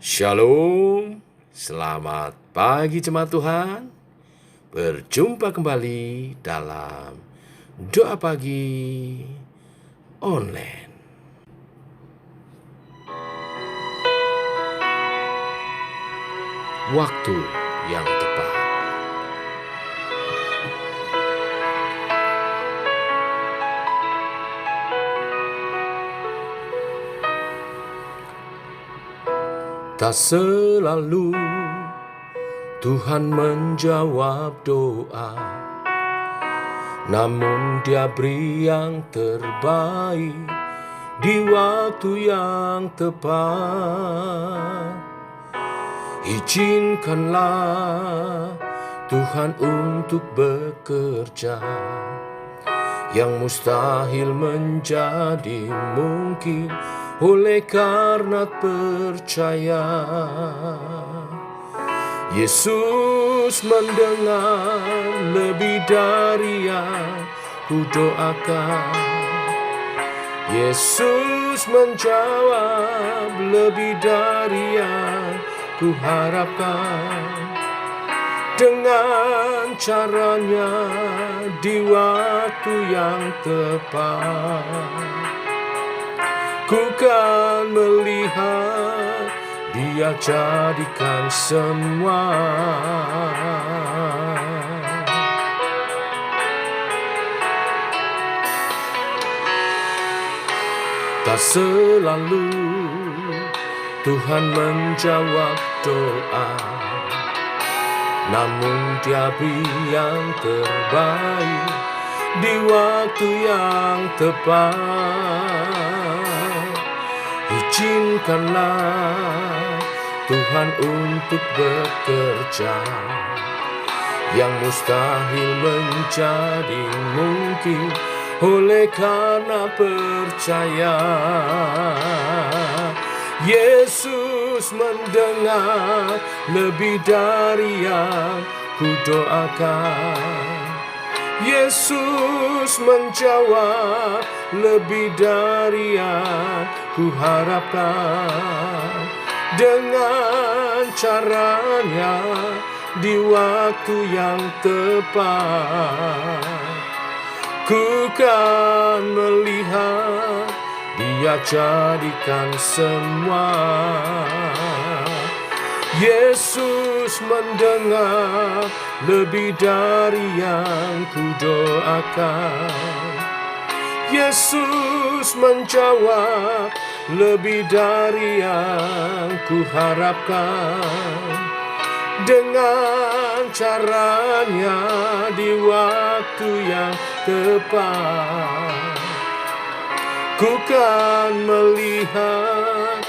Shalom, selamat pagi jemaat Tuhan. Berjumpa kembali dalam doa pagi online. Waktu yang tepat. Tak selalu Tuhan menjawab doa, namun Dia beri yang terbaik di waktu yang tepat. Izinkanlah Tuhan untuk bekerja, yang mustahil menjadi mungkin oleh karena percaya. Yesus mendengar lebih dari yang kudoakan. Yesus menjawab lebih dari yang kuharapkan. Dengan caranya di waktu yang tepat, ku kan melihat Dia jadikan semua. Tak selalu Tuhan menjawab doa, namun Dia beri yang terbaik di waktu yang tepat. Izinkanlah Tuhan untuk bekerja, yang mustahil menjadi mungkin oleh karena percaya. Yesus mendengar lebih dari yang kudoakan. Yesus menjawab lebih dari yang kuharapkan. Dengan caranya di waktu yang tepat, ku kan melihat Dia jadikan semua. Yesus mendengar lebih dari yang kudoakan. Yesus menjawab lebih dari yang kuharapkan. Dengan caranya di waktu yang tepat, ku kan melihat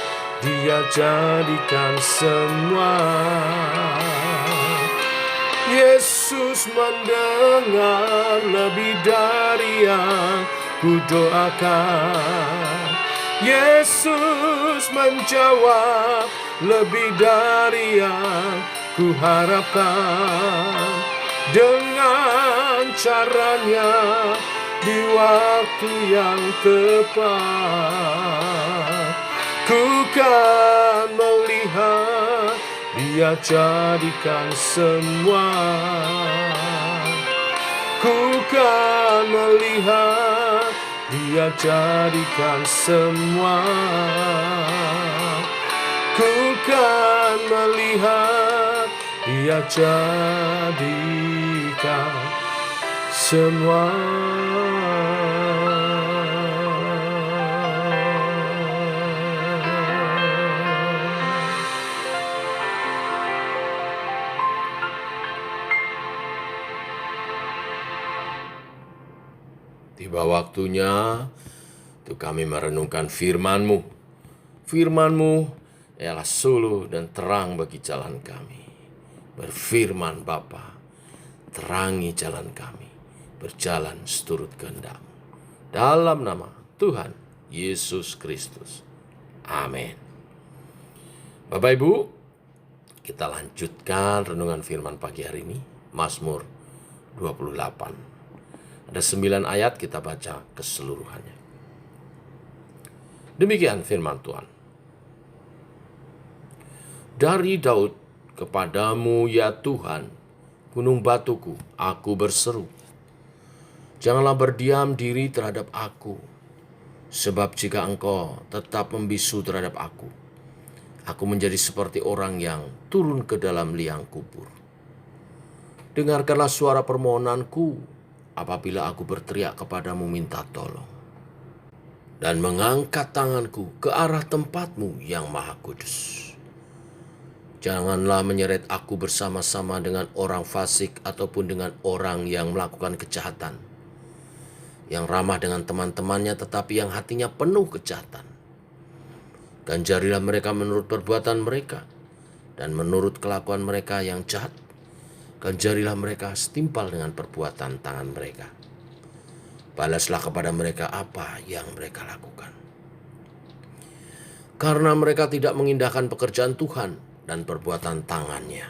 Dia jadikan semua. Yesus mendengar lebih dari yang kudoakan. Yesus menjawab lebih dari yang kuharapkan. Dengan caranya di waktu yang tepat, ku kan melihat Dia jadikan semua. Ku kan melihat Dia jadikan semua. Ku kan melihat Dia jadikan semua. Tiba waktunya untuk kami merenungkan firman-Mu. Firman-Mu ialah suluh dan terang bagi jalan kami. Berfirman Bapa, terangi jalan kami, berjalan seturut kehendak-Mu. Dalam nama Tuhan Yesus Kristus. Amin. Bapak Ibu, kita lanjutkan renungan firman pagi hari ini. Mazmur 28. Ada 9 ayat, kita baca keseluruhannya. Demikian firman Tuhan. Dari Daud, kepadamu ya Tuhan, gunung batuku, aku berseru. Janganlah berdiam diri terhadap aku, sebab jika engkau tetap membisu terhadap aku menjadi seperti orang yang turun ke dalam liang kubur. Dengarkanlah suara permohonanku apabila aku berteriak kepadamu minta tolong, dan mengangkat tanganku ke arah tempatmu yang maha kudus. Janganlah menyeret aku bersama-sama dengan orang fasik ataupun dengan orang yang melakukan kejahatan, yang ramah dengan teman-temannya tetapi yang hatinya penuh kejahatan. Ganjarilah mereka menurut perbuatan mereka, dan menurut kelakuan mereka yang jahat, ganjarilah mereka setimpal dengan perbuatan tangan mereka. Balaslah kepada mereka apa yang mereka lakukan. Karena mereka tidak mengindahkan pekerjaan Tuhan dan perbuatan tangannya,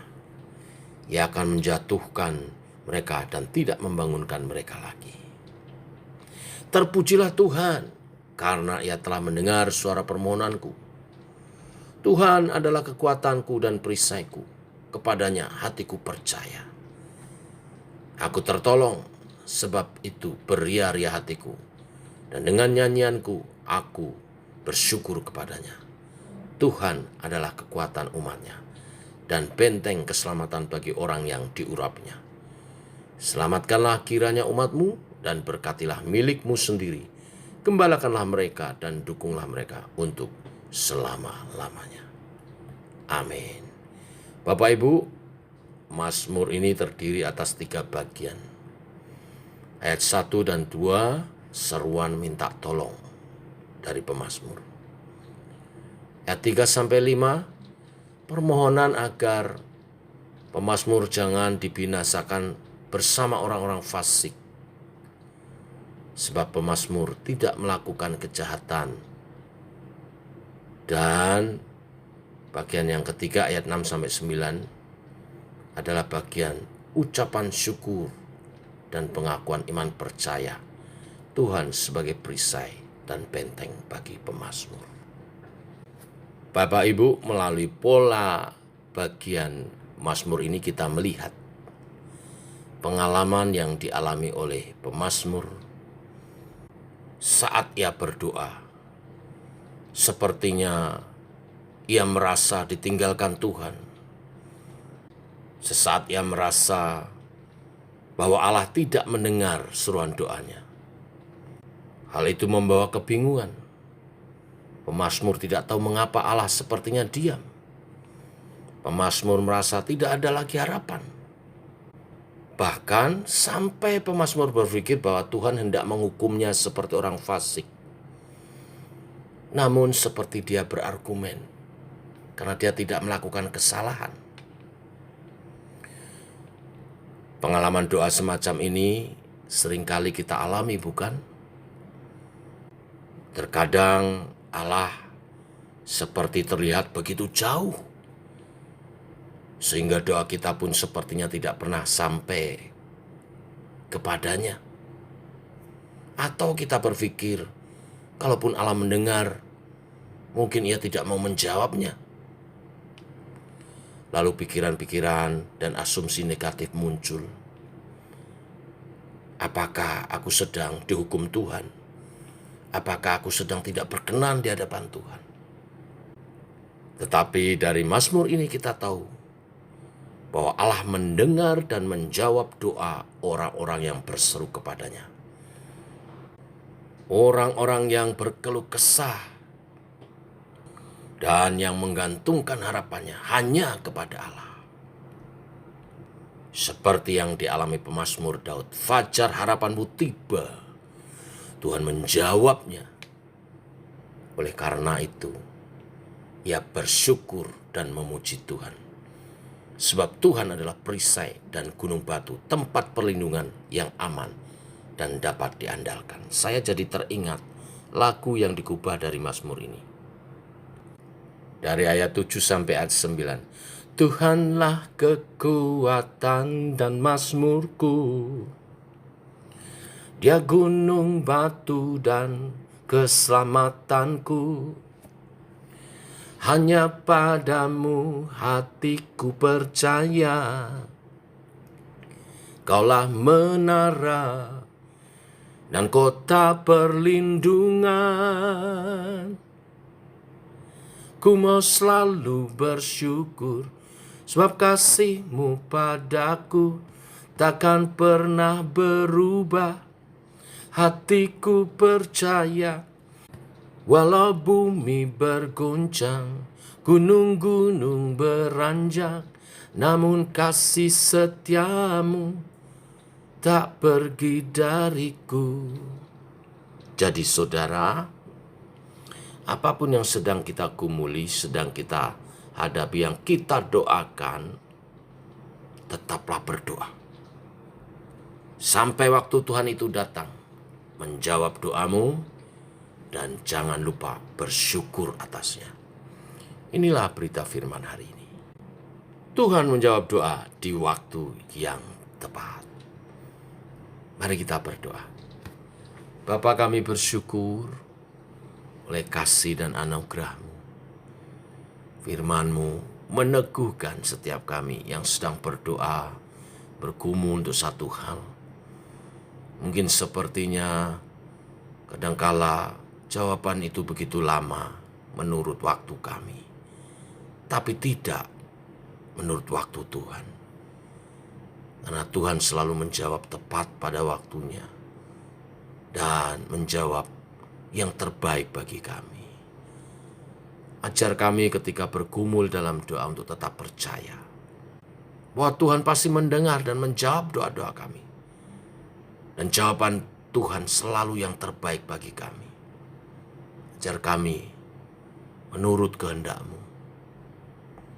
Ia akan menjatuhkan mereka dan tidak membangunkan mereka lagi. Terpujilah Tuhan, karena Ia telah mendengar suara permohonanku. Tuhan adalah kekuatanku dan perisaiku, kepadanya hatiku percaya. Aku tertolong, sebab itu beria-ria hatiku, dan dengan nyanyianku aku bersyukur kepadanya. Tuhan adalah kekuatan umatnya, dan benteng keselamatan bagi orang yang diurapnya. Selamatkanlah kiranya umatmu, dan berkatilah milikmu sendiri. Gembalakanlah mereka dan dukunglah mereka untuk selama-lamanya. Amin. Bapak Ibu, Mazmur ini terdiri atas 3 bagian. Ayat 1 dan 2, seruan minta tolong dari pemazmur. Ayat 3 sampai 5, permohonan agar pemazmur jangan dibinasakan bersama orang-orang fasik, sebab pemazmur tidak melakukan kejahatan. Dan bagian yang ketiga ayat 6 sampai 9 adalah bagian ucapan syukur dan pengakuan iman percaya Tuhan sebagai perisai dan benteng bagi pemazmur. Bapak Ibu, melalui pola bagian mazmur ini kita melihat pengalaman yang dialami oleh pemazmur saat ia berdoa. Sepertinya ia merasa ditinggalkan Tuhan. Sesaat ia merasa bahwa Allah tidak mendengar seruan doanya. Hal itu membawa kebingungan. Pemazmur tidak tahu mengapa Allah sepertinya diam. Pemazmur merasa tidak ada lagi harapan. Bahkan sampai pemazmur berpikir bahwa Tuhan hendak menghukumnya seperti orang fasik. Namun seperti dia berargumen, karena dia tidak melakukan kesalahan. Pengalaman doa semacam ini seringkali kita alami, bukan? Terkadang Allah seperti terlihat begitu jauh, sehingga doa kita pun sepertinya tidak pernah sampai kepadanya. Atau kita berpikir, kalaupun Allah mendengar, mungkin Ia tidak mau menjawabnya. Lalu pikiran-pikiran dan asumsi negatif muncul. Apakah aku sedang dihukum Tuhan? Apakah aku sedang tidak berkenan di hadapan Tuhan? Tetapi dari Mazmur ini kita tahu bahwa Allah mendengar dan menjawab doa orang-orang yang berseru kepadanya. Orang-orang yang berkeluh kesah dan yang menggantungkan harapannya hanya kepada Allah. Seperti yang dialami pemazmur Daud, fajar harapanmu tiba, Tuhan menjawabnya. Oleh karena itu, ia bersyukur dan memuji Tuhan. Sebab Tuhan adalah perisai dan gunung batu, tempat perlindungan yang aman dan dapat diandalkan. Saya jadi teringat lagu yang digubah dari Mazmur ini. Dari ayat 7 sampai ayat 9. Tuhanlah kekuatan dan mazmurku, Dia gunung batu dan keselamatanku. Hanya padamu hatiku percaya. Kaulah menara dan kota perlindungan. Ku mau selalu bersyukur, sebab kasih-Mu padaku takkan pernah berubah. Hatiku percaya, walau bumi berguncang, gunung-gunung beranjak, namun kasih setia-Mu tak pergi dariku. Jadi saudara, apapun yang sedang kita gumuli, sedang kita hadapi, yang kita doakan, tetaplah berdoa. Sampai waktu Tuhan itu datang, menjawab doamu, dan jangan lupa bersyukur atasnya. Inilah berita firman hari ini. Tuhan menjawab doa di waktu yang tepat. Mari kita berdoa. Bapa, kami bersyukur oleh kasih dan anugerah-Mu. Firman-Mu meneguhkan setiap kami yang sedang berdoa, bergumul untuk satu hal. Mungkin sepertinya kadangkala jawaban itu begitu lama menurut waktu kami, tapi tidak menurut waktu Tuhan. Karena Tuhan selalu menjawab tepat pada waktunya dan menjawab yang terbaik bagi kami. Ajar kami ketika bergumul dalam doa untuk tetap percaya bahwa Tuhan pasti mendengar dan menjawab doa-doa kami. Dan jawaban Tuhan selalu yang terbaik bagi kami. Ajar kami menurut kehendak-Mu,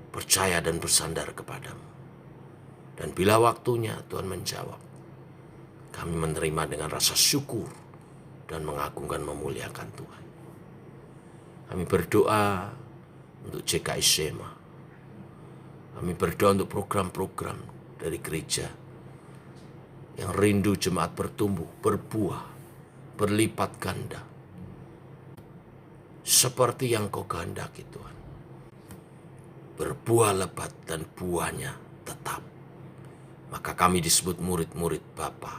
percaya dan bersandar kepadamu. Dan bila waktunya Tuhan menjawab, kami menerima dengan rasa syukur dan mengagungkan, memuliakan Tuhan. Kami berdoa untuk JKI Sema. Kami berdoa untuk program-program dari gereja yang rindu jemaat bertumbuh, berbuah, berlipat ganda. Seperti yang Kau kehendaki Tuhan. Berbuah lebat dan buahnya tetap. Maka kami disebut murid-murid Bapa.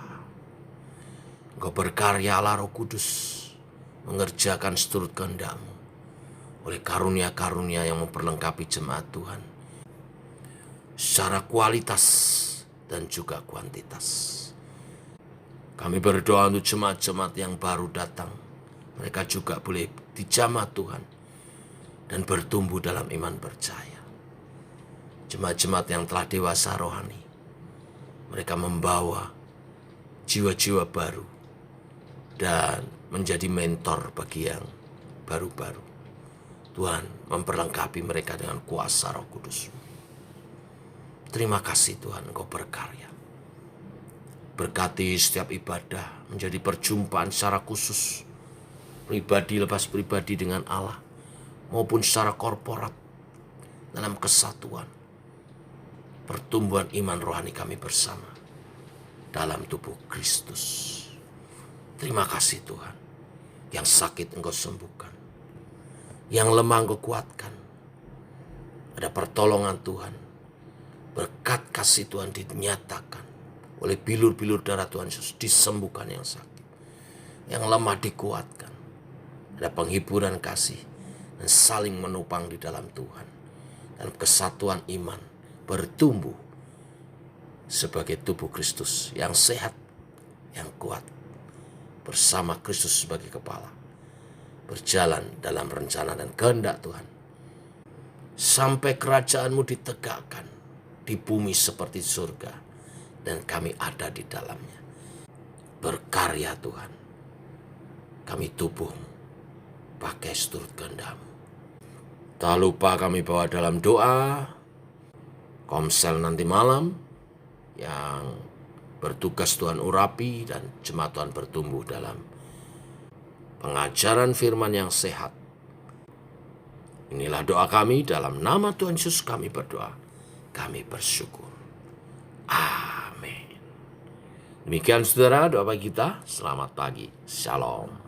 Engkau berkarya Allah Roh Kudus, mengerjakan seturut kehendak-Mu oleh karunia-karunia yang memperlengkapi jemaat Tuhan secara kualitas dan juga kuantitas. Kami berdoa untuk jemaat-jemaat yang baru datang. Mereka juga boleh dijamah Tuhan dan bertumbuh dalam iman percaya. Jemaat-jemaat yang telah dewasa rohani, mereka membawa jiwa-jiwa baru dan menjadi mentor bagi yang baru-baru. Tuhan memperlengkapi mereka dengan kuasa Roh Kudus. Terima kasih Tuhan, Engkau berkarya. Berkati setiap ibadah menjadi perjumpaan secara khusus, pribadi lepas pribadi dengan Allah, maupun secara korporat dalam kesatuan. Pertumbuhan iman rohani kami bersama dalam tubuh Kristus. Terima kasih Tuhan. Yang sakit Engkau sembuhkan, yang lemah Engkau kuatkan. Ada pertolongan Tuhan. Berkat kasih Tuhan dinyatakan oleh bilur-bilur darah Tuhan Yesus, disembuhkan yang sakit, yang lemah dikuatkan. Ada penghiburan kasih dan saling menopang di dalam Tuhan. Dalam kesatuan iman bertumbuh sebagai tubuh Kristus yang sehat, yang kuat, bersama Kristus sebagai kepala, berjalan dalam rencana dan kehendak Tuhan, sampai kerajaan-Mu ditegakkan di bumi seperti surga, dan kami ada di dalamnya. Berkarya Tuhan, kami tubuh-Mu, pakai seturut kehendak-Mu. Tak lupa kami bawa dalam doa komsel nanti malam yang bertugas Tuhan urapi dan jemaat Tuhan bertumbuh dalam pengajaran firman yang sehat. Inilah doa kami, dalam nama Tuhan Yesus kami berdoa, kami bersyukur. Amin. Demikian saudara doa bagi kita. Selamat pagi. Shalom.